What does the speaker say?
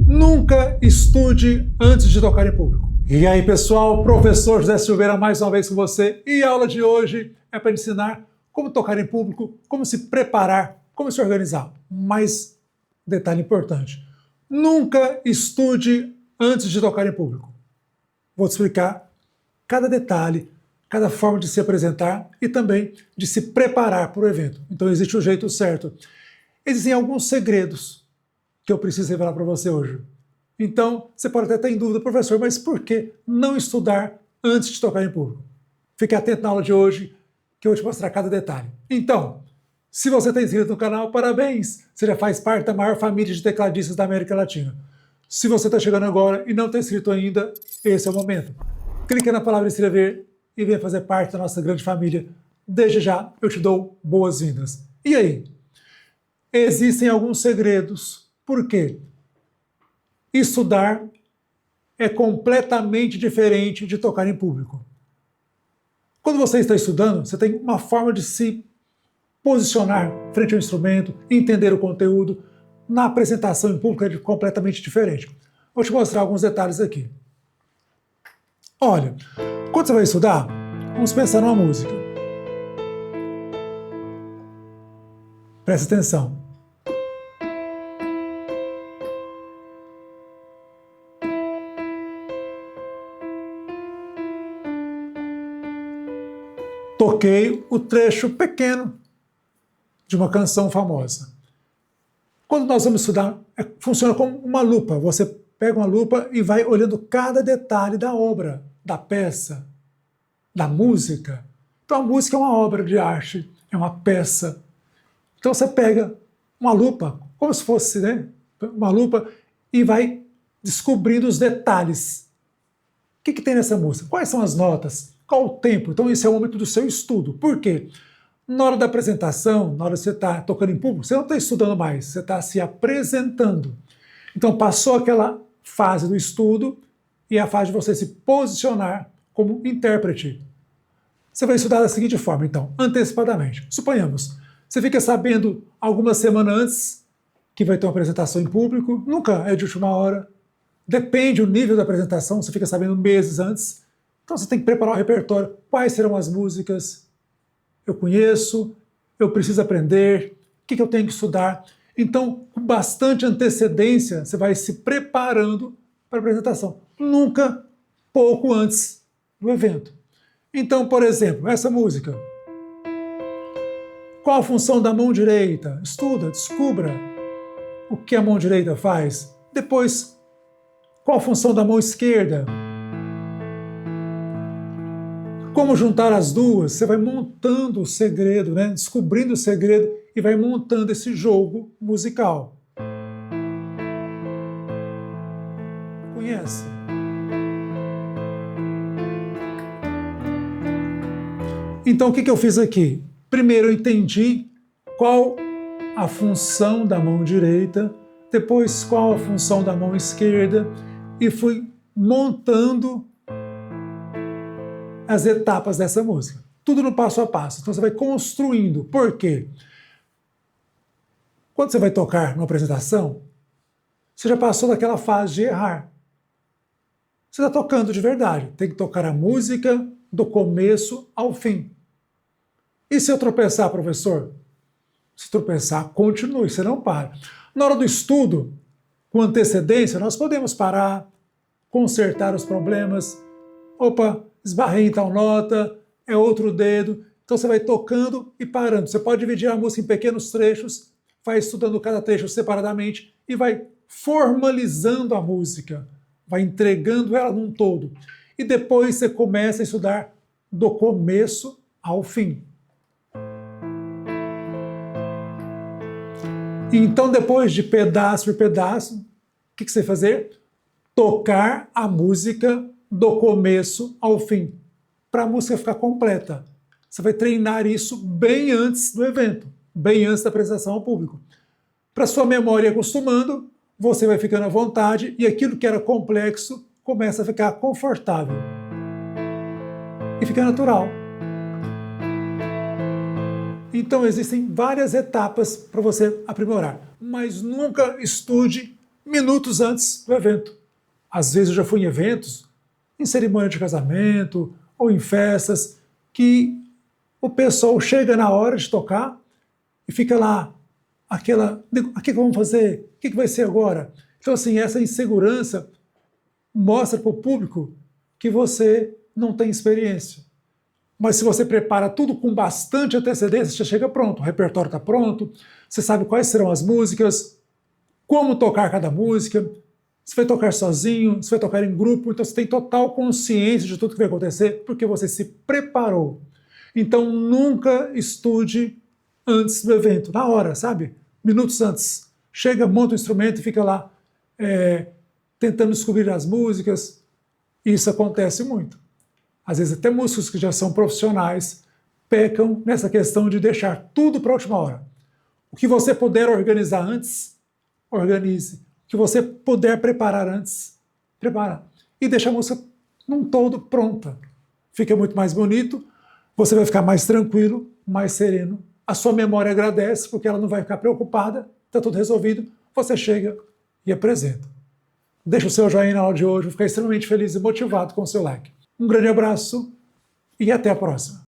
Nunca estude antes de tocar em público. E aí, pessoal, professor José Silveira mais uma vez com você. E a aula de hoje é para ensinar como tocar em público, como se preparar, como se organizar. Mas, detalhe importante, nunca estude antes de tocar em público. Vou te explicar cada detalhe, cada forma de se apresentar e também de se preparar para o evento. Então existe o jeito certo. Existem alguns segredos que eu preciso revelar para você hoje. Então, você pode até estar em dúvida, professor, mas por que não estudar antes de tocar em público? Fique atento na aula de hoje, que eu vou te mostrar cada detalhe. Então, se você está inscrito no canal, parabéns! Você já faz parte da maior família de tecladistas da América Latina. Se você está chegando agora e não está inscrito ainda, esse é o momento. Clique na palavra inscrever e venha fazer parte da nossa grande família. Desde já, eu te dou boas-vindas. E aí? Existem alguns segredos. Por quê? Estudar é completamente diferente de tocar em público. Quando você está estudando, você tem uma forma de se posicionar frente ao instrumento, entender o conteúdo. Na apresentação em público é completamente diferente. Vou te mostrar alguns detalhes aqui. Olha, quando você vai estudar, vamos pensar numa música. Presta atenção. Toquei o trecho pequeno de uma canção famosa. Quando nós vamos estudar, funciona como uma lupa. Você pega uma lupa e vai olhando cada detalhe da obra, da peça, da música. Então a música é uma obra de arte, é uma peça. Então você pega uma lupa, como se fosse, né, uma lupa, e vai descobrindo os detalhes. O que tem nessa música? Quais são as notas? Qual o tempo? Então esse é o momento do seu estudo. Por quê? Na hora da apresentação, na hora que você está tocando em público, você não está estudando mais, você está se apresentando. Então passou aquela fase do estudo e a fase de você se posicionar como intérprete. Você vai estudar da seguinte forma, então, antecipadamente. Suponhamos, você fica sabendo algumas semanas antes que vai ter uma apresentação em público, nunca é de última hora, depende do nível da apresentação, você fica sabendo meses antes. Então você tem que preparar o repertório. Quais serão as músicas? Eu conheço, eu preciso aprender, o que eu tenho que estudar? Então, com bastante antecedência, você vai se preparando para a apresentação. Nunca pouco antes do evento. Então, por exemplo, essa música. Qual a função da mão direita? Estuda, descubra o que a mão direita faz. Depois, qual a função da mão esquerda? Como juntar as duas? Você vai montando o segredo, né? Descobrindo o segredo e vai montando esse jogo musical. Conhece? Então, o que eu fiz aqui? Primeiro, eu entendi qual a função da mão direita, depois qual a função da mão esquerda, e fui montando as etapas dessa música. Tudo no passo a passo. Então você vai construindo. Por quê? Quando você vai tocar numa apresentação, você já passou daquela fase de errar. Você está tocando de verdade. Tem que tocar a música do começo ao fim. E se eu tropeçar, professor? Se tropeçar, continue, você não para. Na hora do estudo, com antecedência, nós podemos parar, consertar os problemas. Opa, esbarrei em tal nota, é outro dedo. Então você vai tocando e parando. Você pode dividir a música em pequenos trechos, vai estudando cada trecho separadamente e vai formalizando a música, vai entregando ela num todo. E depois você começa a estudar do começo ao fim. Então, depois de pedaço por pedaço, o que você vai fazer? Tocar a música do começo ao fim, para a música ficar completa. Você vai treinar isso bem antes do evento, bem antes da apresentação ao público. Para sua memória ir acostumando, você vai ficando à vontade e aquilo que era complexo começa a ficar confortável. E fica natural. Então existem várias etapas para você aprimorar, mas nunca estude minutos antes do evento. Às vezes eu já fui em eventos, em cerimônia de casamento ou em festas, que o pessoal chega na hora de tocar e fica lá, o que vamos fazer? O que vai ser agora? Então, assim, essa insegurança mostra para o público que você não tem experiência. Mas se você prepara tudo com bastante antecedência, você chega pronto, o repertório está pronto, você sabe quais serão as músicas, como tocar cada música, você vai tocar sozinho, você vai tocar em grupo, então você tem total consciência de tudo que vai acontecer, porque você se preparou. Então nunca estude antes do evento, na hora, sabe? Minutos antes. Chega, monta o instrumento e fica lá tentando descobrir as músicas. Isso acontece muito. Às vezes até músicos que já são profissionais pecam nessa questão de deixar tudo para a última hora. O que você puder organizar antes, organize. O que você puder preparar antes, prepara. E deixa a música num todo pronta. Fica muito mais bonito, você vai ficar mais tranquilo, mais sereno. A sua memória agradece, porque ela não vai ficar preocupada, está tudo resolvido, você chega e apresenta. Deixa o seu joinha na aula de hoje, vou ficar extremamente feliz e motivado com o seu like. Um grande abraço e até a próxima.